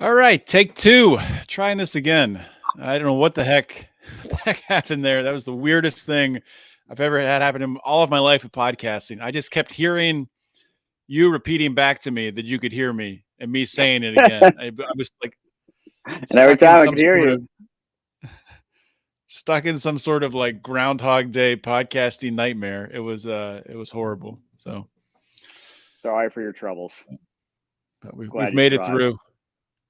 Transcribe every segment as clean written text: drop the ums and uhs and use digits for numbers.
All right, take two. Trying this again. I don't know what the heck, what the heck happened there. That was the weirdest thing I've ever had happen in all of my life of podcasting. I just kept hearing you repeating back to me that you could hear me and me saying it again. I was like And every stuck in time I some could hear sort of you. like Groundhog Day podcasting nightmare. It was horrible. So, Sorry for your troubles. but we've Glad you made it tried. through,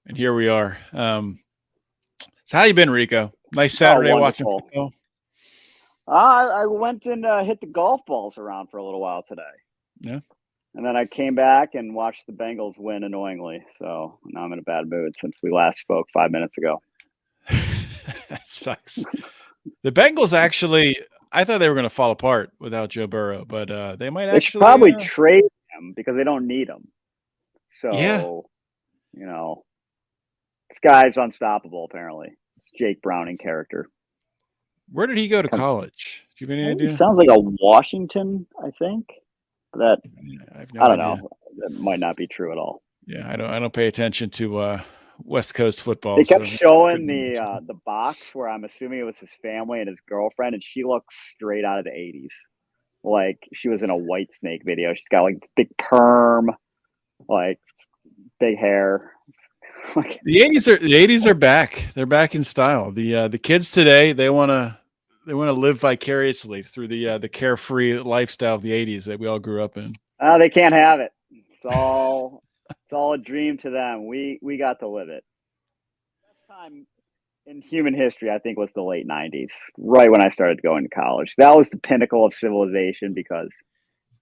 and here we are. So how you been, Rico? Nice Oh, Saturday watching wonderful. football. I went and hit the golf balls around for a little while today. Yeah. And then I came back and watched the Bengals win annoyingly. So now I'm in a bad mood since we last spoke 5 minutes ago. That sucks. The Bengals actually, I thought they were going to fall apart without Joe Burrow, but they might They should actually. probably trade him because they don't need him. So, Yeah. This guy's unstoppable, apparently. It's Jake Browning character. Where did he go to college? Do you have any idea? He sounds like a Washington, I think. That I have I don't idea. know. That might not be true at all. Yeah, I don't pay attention to West Coast football. They kept showing the box where I'm assuming it was his family and his girlfriend, and she looks straight out of the 80s. Like she was in a White Snake video. She's got like big perm, like big hair. The 80s are back. They're back in style. The kids today, they want to live vicariously through the carefree lifestyle of the 80s that we all grew up in. They can't have it. It's all a dream to them. We got to live it. Best time in human history, I think, was the late 90s, right when I started going to college. That was the pinnacle of civilization because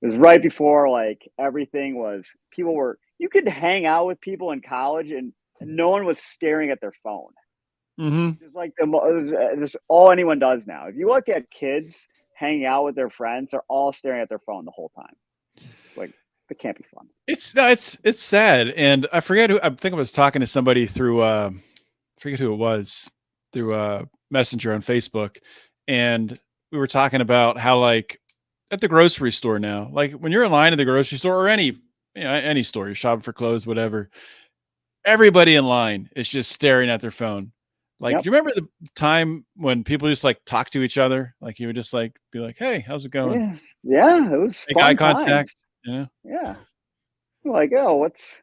it was right before like everything was. You could hang out with people in college and no one was staring at their phone. Mm-hmm. It's like this all anyone does now. If you look at kids hanging out with their friends, they're all staring at their phone the whole time. Like it can't be fun. It's sad, and I forget who. I think I was talking to somebody through forget who it was through Messenger on Facebook, and we were talking about how like at the grocery store now, like when you're in line at the grocery store or any store, you're shopping for clothes, whatever. Everybody in line is just staring at their phone. Like, Yep. Do you remember the time when people just like talk to each other? Like you would just like be like, "Hey, how's it going?" Yeah, it was Make eye contact. Times. Yeah. Like, oh, what's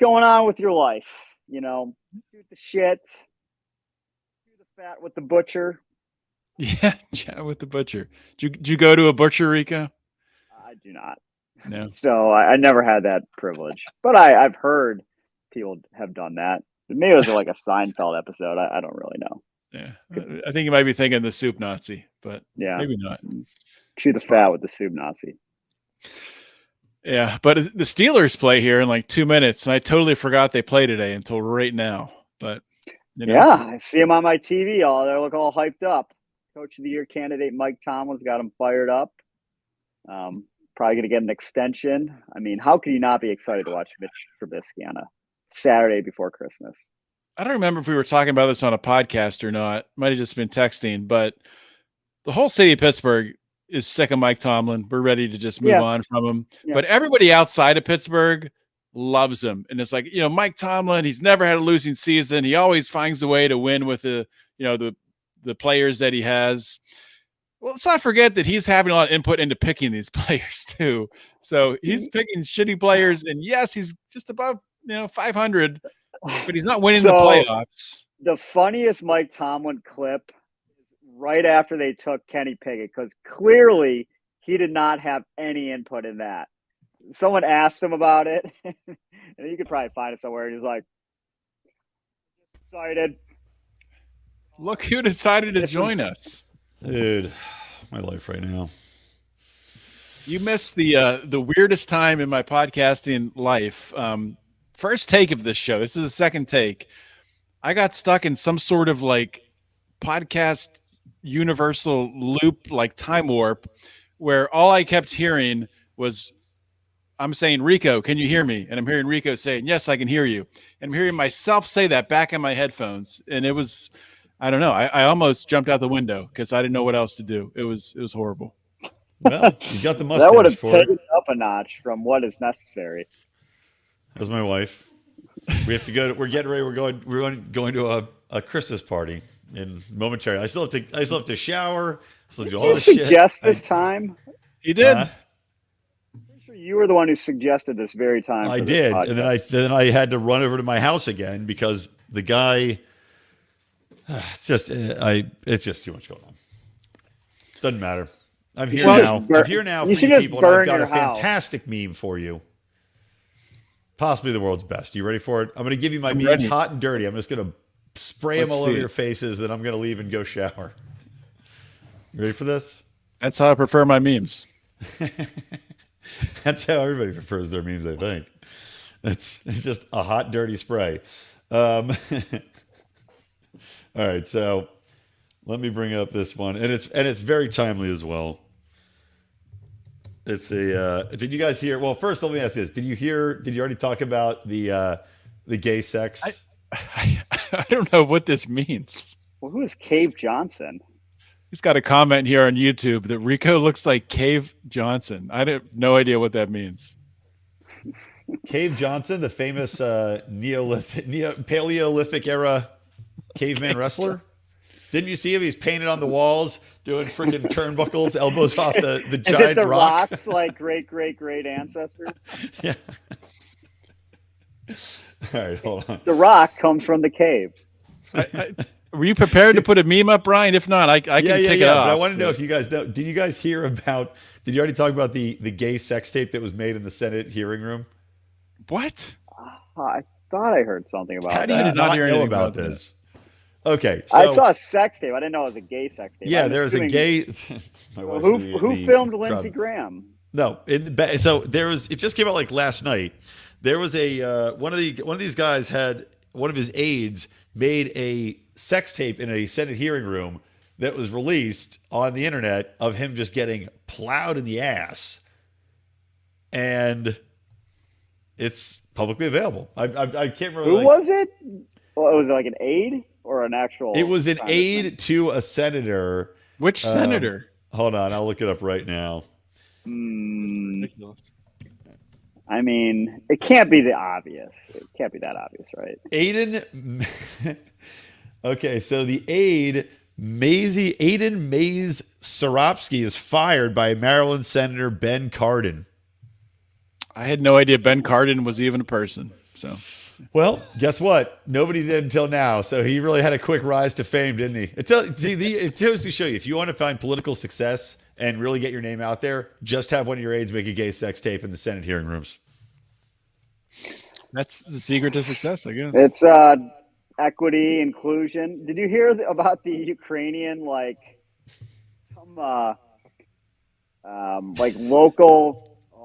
going on with your life? Shoot the shit. Do the fat with the butcher. Yeah, chat with the butcher. Did you go to a butcher, Rico? I do not. No. So I never had that privilege, but I've heard people have done that. Maybe it was like a Seinfeld episode. I don't really know. Yeah, I think you might be thinking the soup Nazi, but yeah, maybe not. Chew the fat with the soup Nazi. Yeah, but the Steelers play here in like 2 minutes, and I totally forgot they play today until right now. But yeah, I see them on my TV. They look all hyped up. Coach of the Year candidate Mike Tomlin's got them fired up. Probably going to get an extension. I mean, how can you not be excited to watch Mitch Trubisky on a Saturday before Christmas? I don't remember if we were talking about this on a podcast or not. Might have just been texting, but the whole city of Pittsburgh is sick of Mike Tomlin. We're ready to just move on from him. Yeah. But everybody outside of Pittsburgh loves him. And it's like, Mike Tomlin, he's never had a losing season. He always finds a way to win with the players that he has. Well, let's not forget that he's having a lot of input into picking these players too. So he's picking shitty players, and yes, he's just above 500, but he's not winning the playoffs. The funniest Mike Tomlin clip is right after they took Kenny Pickett, because clearly he did not have any input in that. Someone asked him about it, and you could probably find it somewhere. And he's like, excited. Look who decided to join us. Dude, my life right now. You missed the weirdest time in my podcasting life. First take of this show. This is the second take. I got stuck in some sort of like podcast universal loop, like time warp, where all I kept hearing was, I'm saying, Rico, can you hear me? And I'm hearing Rico saying, yes, I can hear you. And I'm hearing myself say that back in my headphones. And it was, I don't know. I almost jumped out the window because I didn't know what else to do. It was horrible. Well, you got the mustache that would have for taken it. up a notch from what is necessary. That was my wife. We have to go. We're getting ready. We're going to a Christmas party in momentarily. I still have to shower. Still have to do all this shit. Suggest this time? He did. Pretty sure you were the one who suggested this very time. I did, and then I had to run over to my house again because the guy. It's just too much going on. Doesn't matter. I'm here now. I'm here now for you people, and I've got a fantastic meme for you. Possibly the world's best. You ready for it? I'm going to give you my memes hot and dirty. I'm just going to spray them all over your faces, then I'm going to leave and go shower. You ready for this? That's how I prefer my memes. That's how everybody prefers their memes, I think. It's just a hot, dirty spray. All right, so let me bring up this one, and it's very timely as well. It's a. Did you guys hear? Well, first let me ask this: Did you already talk about the gay sex? I don't know what this means. Well, who is Cave Johnson? He's got a comment here on YouTube that Rico looks like Cave Johnson. I have no idea what that means. Cave Johnson, the famous Paleolithic era caveman wrestler. Didn't you see him? He's painted on the walls, doing freaking turnbuckles, elbows off the giant Is it the rock. Rock's like great ancestor? Yeah. All right, hold on. The Rock comes from the cave. Were you prepared to put a meme up, Brian? If not, I can take it off. But I want to know if you guys know. Did you guys hear about? Did you already talk about the gay sex tape that was made in the Senate hearing room? What? I thought I heard something about How that. do you not know about this? Okay, so I saw a sex tape. I didn't know it was a gay sex tape. Yeah, there was a gay. Who filmed Lindsey Graham? No, so there was. It just came out like last night. There was a one of these guys had one of his aides made a sex tape in a Senate hearing room that was released on the internet of him just getting plowed in the ass, and it's publicly available. I can't remember. Who was it? Well, was it like an aide or an actual? It was an aide to a senator. Which senator? Hold on, I'll look it up right now. Ridiculous. I mean, it can't be the obvious. It can't be that obvious, right? Aiden. Okay, so the aide, Aiden Mays Soropsky, is fired by Maryland Senator Ben Cardin. I had no idea Ben Cardin was even a person. So, well, guess what? Nobody did until now. So he really had a quick rise to fame, didn't he? It goes to show you, if you want to find political success and really get your name out there, just have one of your aides make a gay sex tape in the Senate hearing rooms. That's the secret to success, I guess. It's equity, inclusion. Did you hear about the Ukrainian local?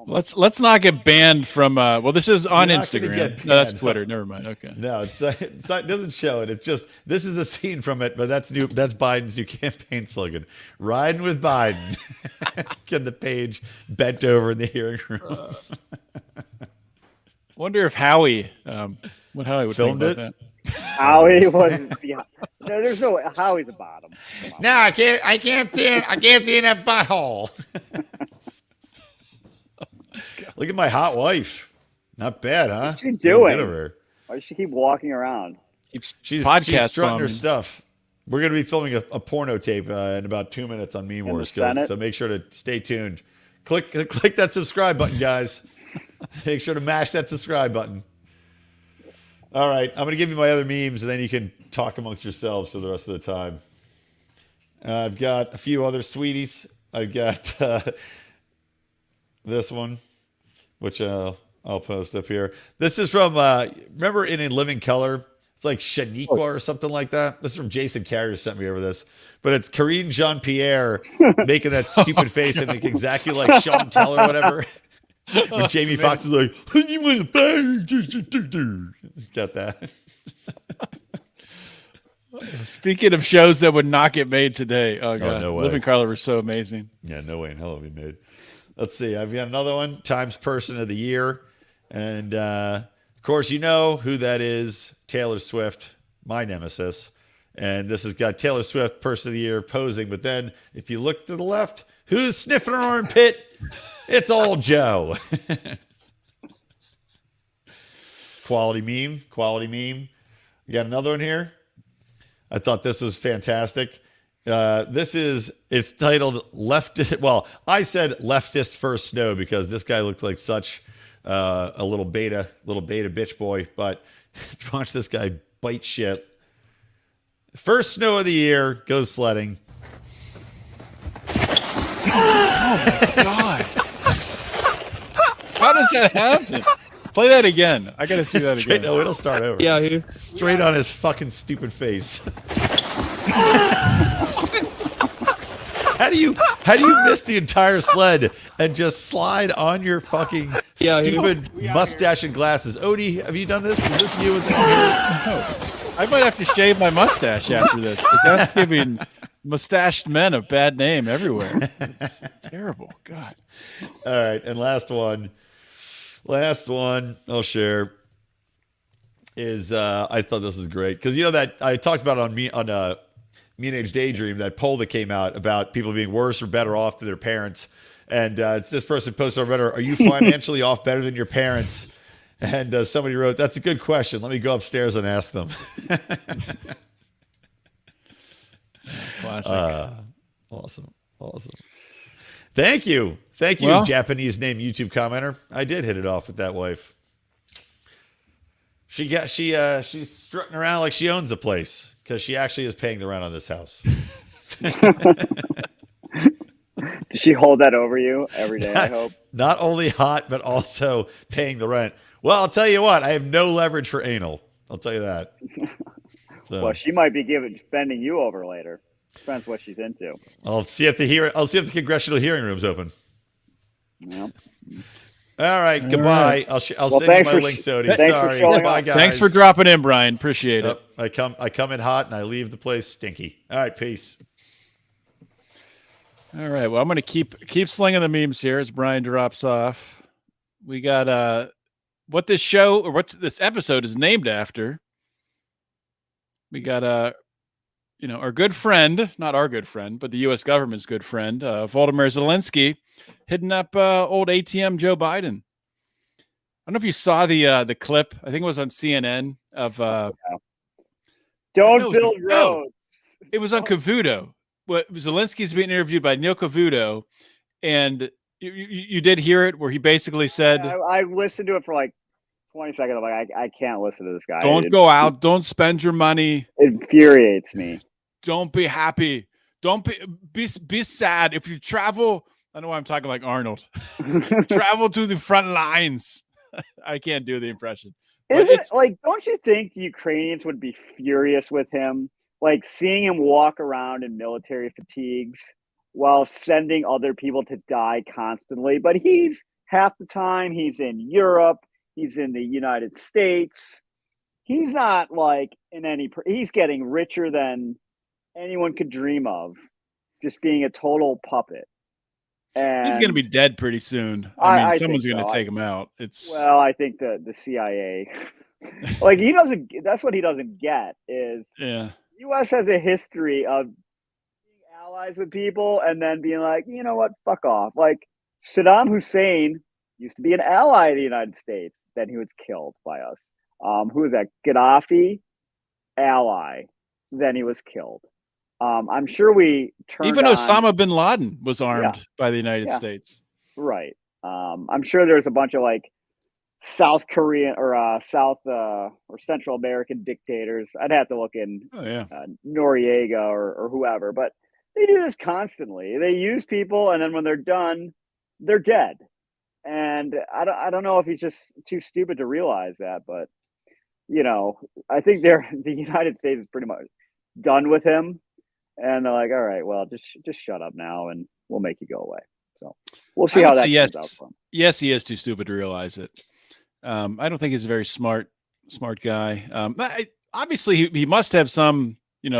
Let's not get banned from. Well, this is on Instagram. No, that's Twitter. Never mind. Okay. No, it's not, it doesn't show it. It's just this is a scene from it, but that's new. That's Biden's new campaign slogan: "Riding with Biden." Get the page bent over in the hearing room. Wonder if Howie, what Howie would filmed think about it. Howie wasn't. No, there's no Howie's a bottom. No, I can't see in that butthole. Look at my hot wife. Not bad, huh? What's she doing? Why does she keep walking around? She's strutting her stuff. We're going to be filming a porno tape in about 2 minutes on Meme Wars, so make sure to stay tuned. Click that subscribe button, guys. Make sure to mash that subscribe button. All right, I'm going to give you my other memes, and then you can talk amongst yourselves for the rest of the time. I've got a few other sweeties. I've got this one, which I'll post up here. This is from, remember In Living Color? It's like Shaniqua or something like that. This is from Jason Carrier sent me over this. But it's Karine Jean-Pierre making that stupid face and exactly like Chantel or whatever. When Jamie Foxx is like, you want to got that. Speaking of shows that would not get made today. Oh, God. No way. Living Color was so amazing. Yeah, no way in hell it'll be made. Let's see. I've got another one. Times Person of the Year. And, of course, you know who that is. Taylor Swift, my nemesis. And this has got Taylor Swift, Person of the Year, posing. But then if you look to the left, who's sniffing an armpit? It's old Joe. Quality meme. You got another one here? I thought this was fantastic. It's titled Leftist. Well, I said leftist first snow because this guy looks like such a little beta bitch boy. But watch this guy bite shit. First snow of the year, goes sledding. Oh my God. How does that happen? Play that again. I gotta see that again. No, it'll start over. Yeah, straight on his fucking stupid face. How do you miss the entire sled and just slide on your fucking stupid mustache and glasses? Odie, have you done this? Is this you with the I might have to shave my mustache after this because that's giving mustached men a bad name everywhere. It's terrible. God. All right, and last one I'll share is I thought this was great because you know that I talked about on Mean Age Daydream, that poll that came out about people being worse or better off than their parents, and it's this person posted on Reddit: "Are you financially off better than your parents?" And somebody wrote, "That's a good question. Let me go upstairs and ask them." Classic. Awesome. Thank you, well, Japanese name YouTube commenter. I did hit it off with that wife. She's strutting around like she owns the place because she actually is paying the rent on this house. Does she hold that over you every day? I hope. Not only hot, but also paying the rent. Well, I'll tell you what. I have no leverage for anal. I'll tell you that. So. Well, she might be bending you over later. Depends what she's into. I'll see if the congressional hearing room's open. Yep. All right. Goodbye. Right. I'll send you my links, Odie. Sorry. Bye, guys. Thanks for dropping in, Brian. Appreciate it. I come in hot and I leave the place stinky. All right. Peace. All right. Well, I'm going to keep slinging the memes here as Brian drops off. We got what this episode is named after. We got our good friend, not our good friend, but the U.S. government's good friend, Volodymyr Zelenskyy, hitting up old ATM Joe Biden. I don't know if you saw the clip. I think it was on CNN of don't build roads. It was on Cavuto. Zelensky's being interviewed by Neil Cavuto, and you did hear it where he basically said, I listened to it for like 20 seconds. I'm like, I can't listen to this guy. Don't go out. Don't spend your money. It infuriates me. Don't be happy. Don't be sad. If you travel, I know I'm talking like Arnold. Travel to the front lines. I can't do the impression. Don't you think the Ukrainians would be furious with him? Like seeing him walk around in military fatigues while sending other people to die constantly. But he's half the time he's in Europe. He's in the United States. He's not like he's getting richer than anyone could dream of, just being a total puppet. And he's going to be dead pretty soon. I mean, someone's going to take him out. I think the CIA, like that's what he doesn't get is the U.S. has a history of being allies with people and then being like, you know what, fuck off. Like Saddam Hussein used to be an ally of the United States. Then he was killed by us. Who was that? Gaddafi, ally. Then he was killed. I'm sure we turned even Osama bin Laden was armed by the United States. Right. I'm sure there's a bunch of like South Korean or South or Central American dictators. I'd have to look in Noriega or whoever, but they do this constantly. They use people, and then when they're done, they're dead. And I don't know if he's just too stupid to realize that, but I think the United States is pretty much done with him, and they're like, all right, well, just shut up now, and we'll make you go away. So we'll see how that turns out for him. Yes, he is too stupid to realize it. I don't think he's a very smart guy. Obviously, he must have some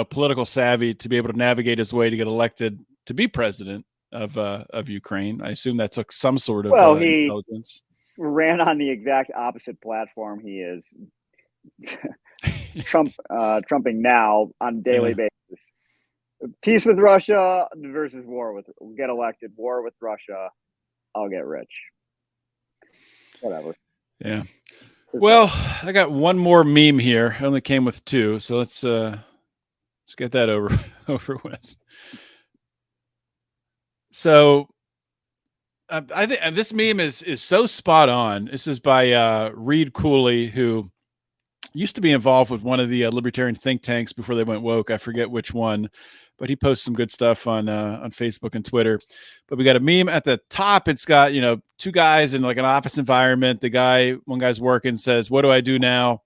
political savvy to be able to navigate his way to get elected to be president of Ukraine. I assume that took some sort of intelligence. He ran on the exact opposite platform he is trumping now on a daily basis. Peace with Russia versus get elected. War with Russia, I'll get rich. Whatever. Yeah. Well, I got one more meme here. I only came with two, so let's get that over with. So I think this meme is so spot on. This is by Reed Cooley, who used to be involved with one of the libertarian think tanks before they went woke. I forget which one, but he posts some good stuff on Facebook and Twitter. But we got a meme at the top. It's got, two guys in like an office environment. One guy's working, says, "What do I do now?"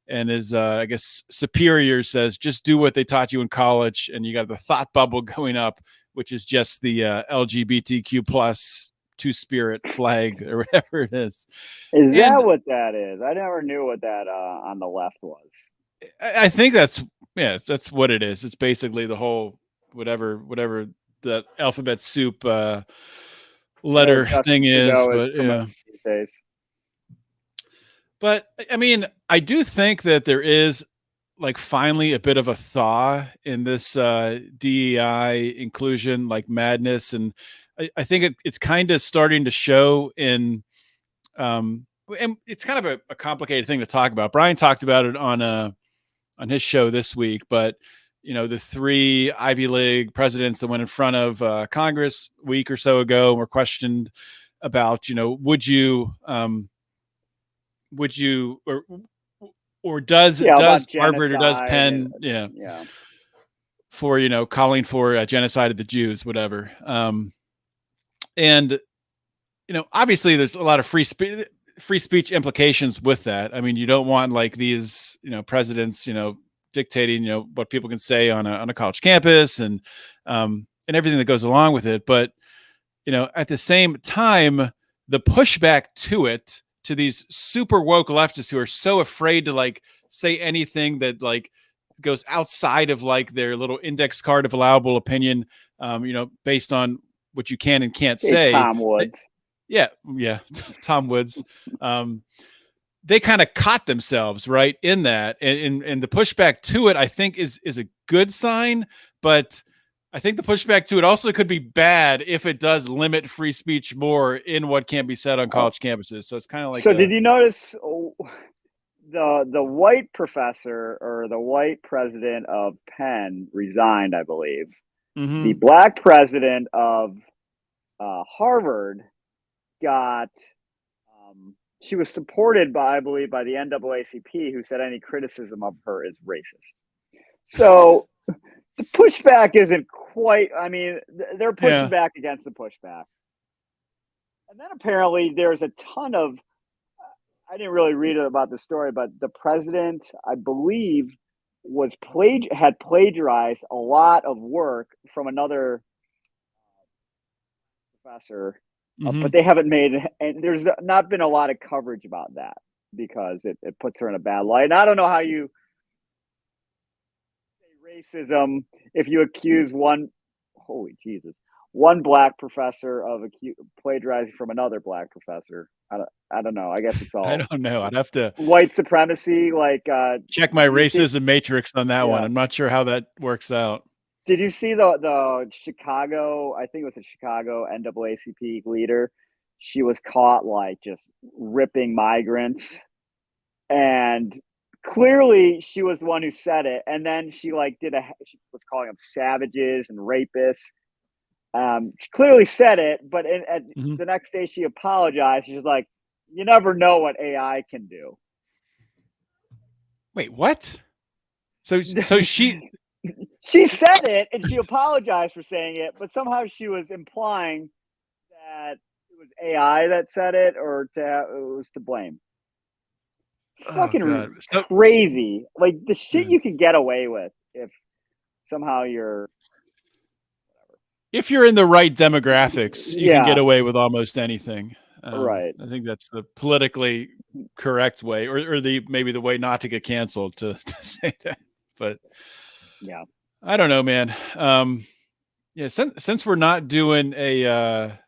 And his I guess superior says, "Just do what they taught you in college." And you got the thought bubble going up, which is just the LGBTQ plus two-spirit flag or whatever it is. That what that is? I never knew what that on the left was. I think that's what it is. It's basically the whole whatever the alphabet soup letter thing is, but yeah. But I mean, I do think that there is like finally a bit of a thaw in this DEI inclusion, like madness, and I think it's kind of starting to show in and it's kind of a complicated thing to talk about. Brian talked about it on his show this week, but the three Ivy League presidents that went in front of Congress a week or so ago were questioned about, would you or does Harvard or does Penn, for calling for genocide of the Jews, whatever. And obviously there's a lot of free speech implications with that. I mean, you don't want like these, presidents, dictating, what people can say on a college campus and everything that goes along with it. But, at the same time, the pushback to these super woke leftists who are so afraid to like say anything that like goes outside of like their little index card of allowable opinion, based on what you can and can't say. Tom Woods. Tom Woods. They kind of caught themselves right in that, and the pushback to it, I think, is a good sign. But I think the pushback to it also could be bad if it does limit free speech more in what can be said on college campuses. So it's kind of like. So did you notice the white professor or the white president of Penn resigned? I believe the black president of Harvard got. She was supported by, I believe, by the NAACP, who said any criticism of her is racist. So the pushback isn't quite. I mean, they're pushing back against the pushback, and then apparently there's a ton of. I didn't really read about the story, but the president, I believe, had plagiarized a lot of work from another professor. But they haven't made, and there's not been a lot of coverage about that because it puts her in a bad light. And I don't know how you say racism if you accuse one black professor of plagiarizing from another black professor. I don't know. I guess it's all. I don't know. I'd have to white supremacy. Like check my racism matrix on that one. I'm not sure how that works out. Did you see the Chicago? I think it was a Chicago NAACP leader. She was caught like just ripping migrants, and clearly she was the one who said it. And then she she was calling them savages and rapists. She clearly said it, but the next day she apologized. She's like, "You never know what AI can do." Wait, what? So she. She said it and she apologized for saying it, but somehow she was implying that it was AI that said it or it was to blame. It's fucking crazy. Like the shit you can get away with if somehow you're. If you're in the right demographics, you can get away with almost anything. Right. I think that's the politically correct way, or maybe the way not to get canceled to say that. But. Yeah, I don't know, man. Since we're not doing a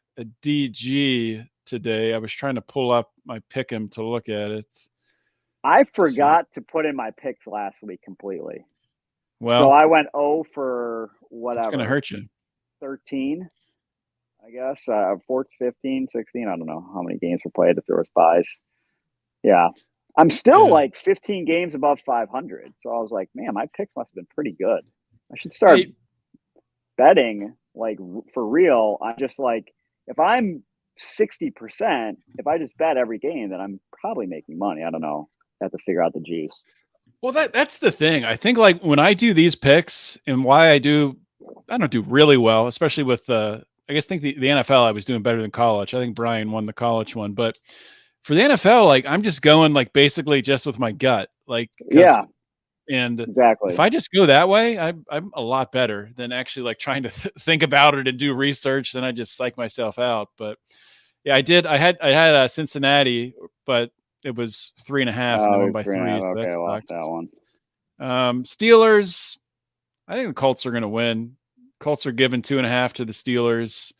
DG today, I was trying to pull up my pick'em to look at it. I forgot to put in my picks last week completely. Well, so I went 0 for whatever. It's going to hurt you. 13, I guess. 14, 15, 16. I don't know how many games were played if there was buys. Yeah. I'm still like 15 games above 500. So I was like, man, my picks must have been pretty good. I should start betting like for real. I'm just like, if I'm 60%, if I just bet every game, then I'm probably making money. I don't know. I have to figure out the juice. Well, that's the thing. I think like when I do these picks and why I don't do really well, especially with I guess the NFL, I was doing better than college. I think Brian won the college one, but for the NFL, like I'm just going like basically just with my gut. Like, and exactly. If I just go that way, I'm a lot better than actually like trying to think about it and do research. Then I just psych myself out. But yeah, I had Cincinnati, but it was 3.5 and they won by 3. So okay, I lost that one. Steelers, I think the Colts are going to win. Colts are giving 2.5 to the Steelers.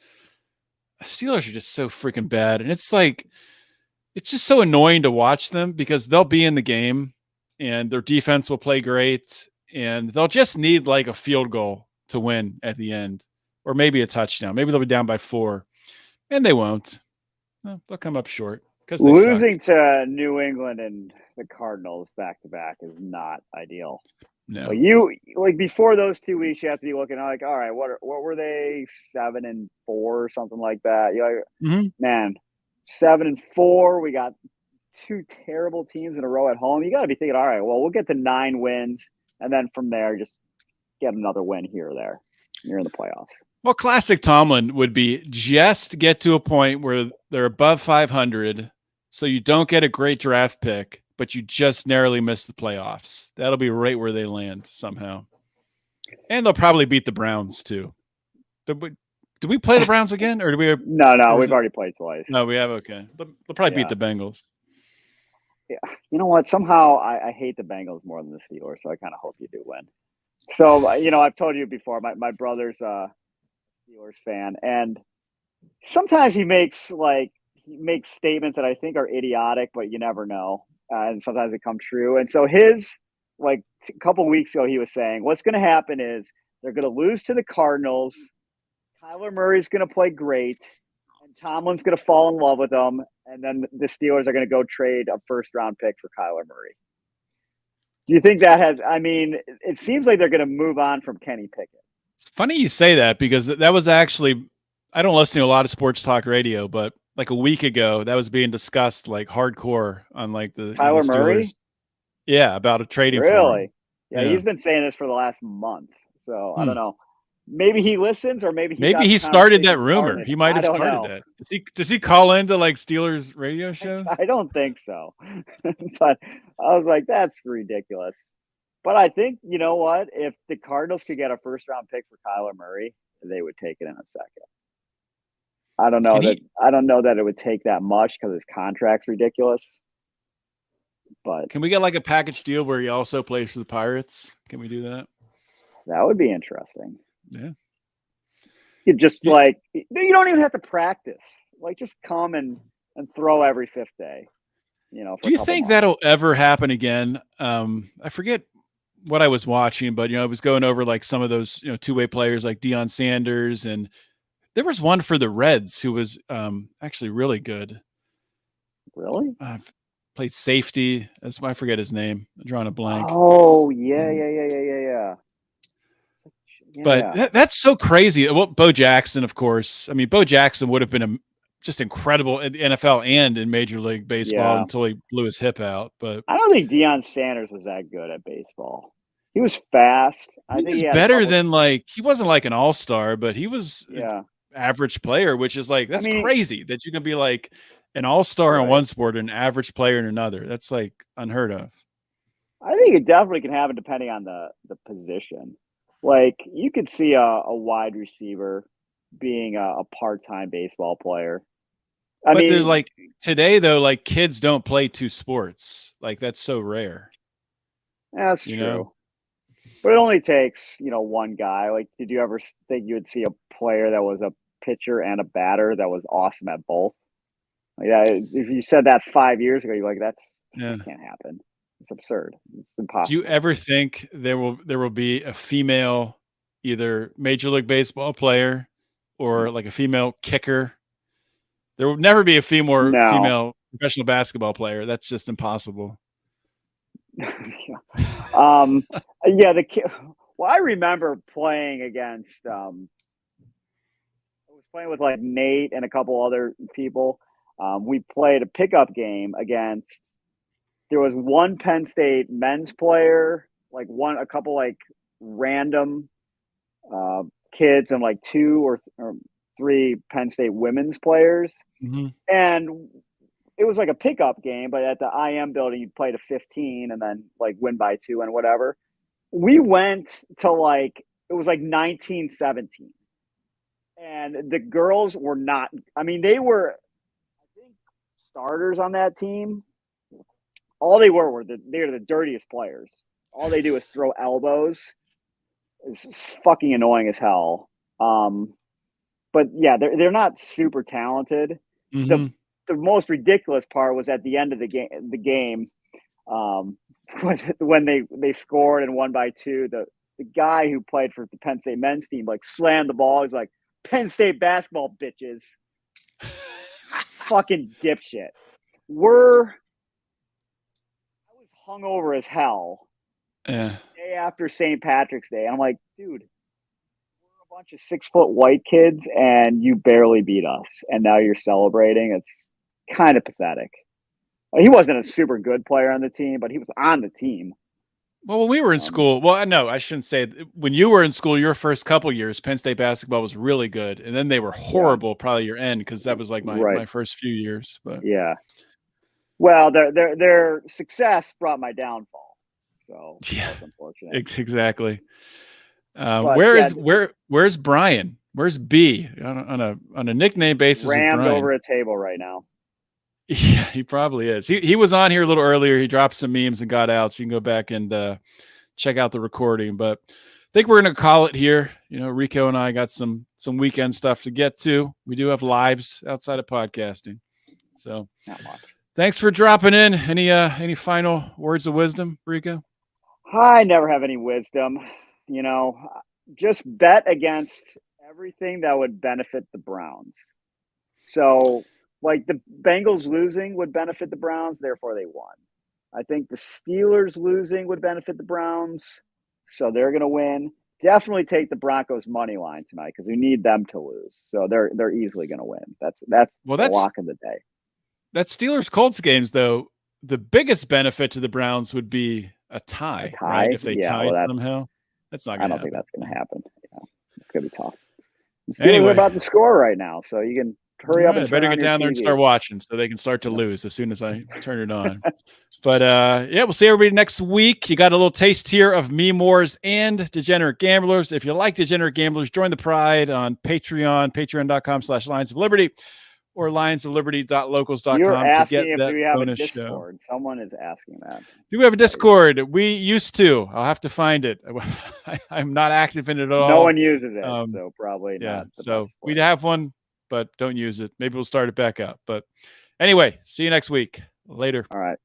Steelers are just so freaking bad. And it's just so annoying to watch them because they'll be in the game and their defense will play great and they'll just need like a field goal to win at the end or maybe a touchdown. Maybe they'll be down by 4 and they won't. They'll come up short because losing to New England and the Cardinals back to back is not ideal. No, like before those 2 weeks, you have to be looking like, all right, what were they 7-4 or something like that? You're like, man, 7-4. We got 2 terrible teams in a row at home. You got to be thinking, all right, well, we'll get to 9 wins, and then from there, just get another win here or there. You're in the playoffs. Well, classic Tomlin would be just get to a point where they're above 500, so you don't get a great draft pick, but you just narrowly miss the playoffs. That'll be right where they land somehow. And they'll probably beat the Browns too. Do we play the Browns again? Or do we? No, we've already played twice. No, we have. Okay. They'll probably beat the Bengals. Yeah. You know what? Somehow I hate the Bengals more than the Steelers, so I kind of hope you do win. So, I've told you before, my brother's a Steelers fan, and sometimes he makes statements that I think are idiotic, but you never know. And sometimes they come true. And so his, a couple weeks ago, he was saying, what's going to happen is they're going to lose to the Cardinals. Kyler Murray's going to play great. And Tomlin's going to fall in love with him. And then the Steelers are going to go trade a first-round pick for Kyler Murray. Do you think that it seems like they're going to move on from Kenny Pickett. It's funny you say that because that was actually, I don't listen to a lot of sports talk radio, but like a week ago, that was being discussed like hardcore on like the Kyler Murray. Yeah, about a trading. Really? Yeah, he's been saying this for the last month. So I don't know. Maybe he listens, or maybe he started that rumor. He might have started that. Does he call into like Steelers radio shows? I don't think so. But I was like, that's ridiculous. But I think, you know what? If the Cardinals could get a first-round pick for Kyler Murray, they would take it in a second. I don't know that it would take that much because his contract's ridiculous. But can we get like a package deal where he also plays for the Pirates? Can we do that? That would be interesting. Yeah. You just you don't even have to practice. Like just come and throw every 5th day. Do you think that'll ever happen again? I forget what I was watching, but I was going over like some of those two-way players like Deion Sanders, and there was one for the Reds who was actually really good. Really? Played safety. I forget his name. I'm drawing a blank. Oh yeah. But that's so crazy. Well, Bo Jackson, of course. I mean, Bo Jackson would have been just incredible in the NFL and in Major League Baseball until he blew his hip out. But I don't think Deion Sanders was that good at baseball. He was fast. I think he was better than he wasn't like an all-star, but he was an average player, which is that's crazy that you can be like an all-star in one sport and an average player in another. That's like unheard of. I think it definitely can happen depending on the position. Like you could see a wide receiver being a part-time baseball player. I mean, there's today though, kids don't play 2 sports. That's so rare. That's true. But it only takes, one guy. Did you ever think you would see a player that was a pitcher and a batter that was awesome at both? If you said that 5 years ago, you're like, that can't happen. It's absurd. It's impossible. Do you ever think there will be a female, either Major League Baseball player or a female kicker? There will never be a female professional basketball player. That's just impossible. Yeah, the kid. Well, I remember playing against. I was playing with like Nate and a couple other people. We played a pickup game against. There was one Penn State men's player, like a couple like random kids, and like two or three Penn State women's players. Mm-hmm. And it was like a pickup game, but at the IM building, you play to 15 and then like win by 2 and whatever. We went to like, it was like 1917. And the girls were not, I mean, they were, I think, starters on that team. All they were they're the dirtiest players. All they do is throw elbows. It's fucking annoying as hell. But yeah, they're not super talented. Mm-hmm. The most ridiculous part was at the end of the game, when they scored and won by 2. The guy who played for the Penn State men's team like slammed the ball. He's like, "Penn State basketball bitches." Fucking dipshit. I was hungover as hell. Yeah. Day after St. Patrick's Day. I'm like, dude, we're a bunch of 6-foot white kids and you barely beat us. And now you're celebrating. It's kind of pathetic. He wasn't a super good player on the team, but he was on the team. Well, when we were in school, well, no, I shouldn't say. When you were in school, your first couple years, Penn State basketball was really good, and then they were horrible. Probably your end, because that was like my first few years. But yeah, well, their success brought my downfall. So yeah, that's unfortunate. Exactly. Where's Brian? Where's B on a nickname basis? Rammed over a table right now. Yeah, he probably is. He was on here a little earlier. He dropped some memes and got out, so you can go back and check out the recording. But I think we're going to call it here. You know, Rico and I got some weekend stuff to get to. We do have lives outside of podcasting. So thanks for dropping in. Any final words of wisdom, Rico? I never have any wisdom. You know, just bet against everything that would benefit the Browns. So, like, the Bengals losing would benefit the Browns, therefore they won. I think the Steelers losing would benefit the Browns, so they're going to win. Definitely take the Broncos money line tonight because we need them to lose. So they're easily going to win. That's the lock of the day. That Steelers-Colts games, though, the biggest benefit to the Browns would be a tie. Right? If they tied somehow. That's not going to happen. I don't think that's going to happen. Yeah, it's going to be tough. Anyway, about the score right now, so you can hurry up. And better get down there and start watching so they can start to lose as soon as I turn it on. But yeah, we'll see everybody next week. You got a little taste here of meme wars and degenerate gamblers. If you like degenerate gamblers, join the pride on Patreon, patreon.com/Lions of Liberty or lionsofliberty.locals.com to get that we have bonus a Discord. show. Someone is asking that. Do we have a Discord? We used to. I'll have to find it. I'm not active in it at all. No one uses it, so probably not. So we'd have one, but don't use it. Maybe we'll start it back up. But anyway, see you next week. Later. All right.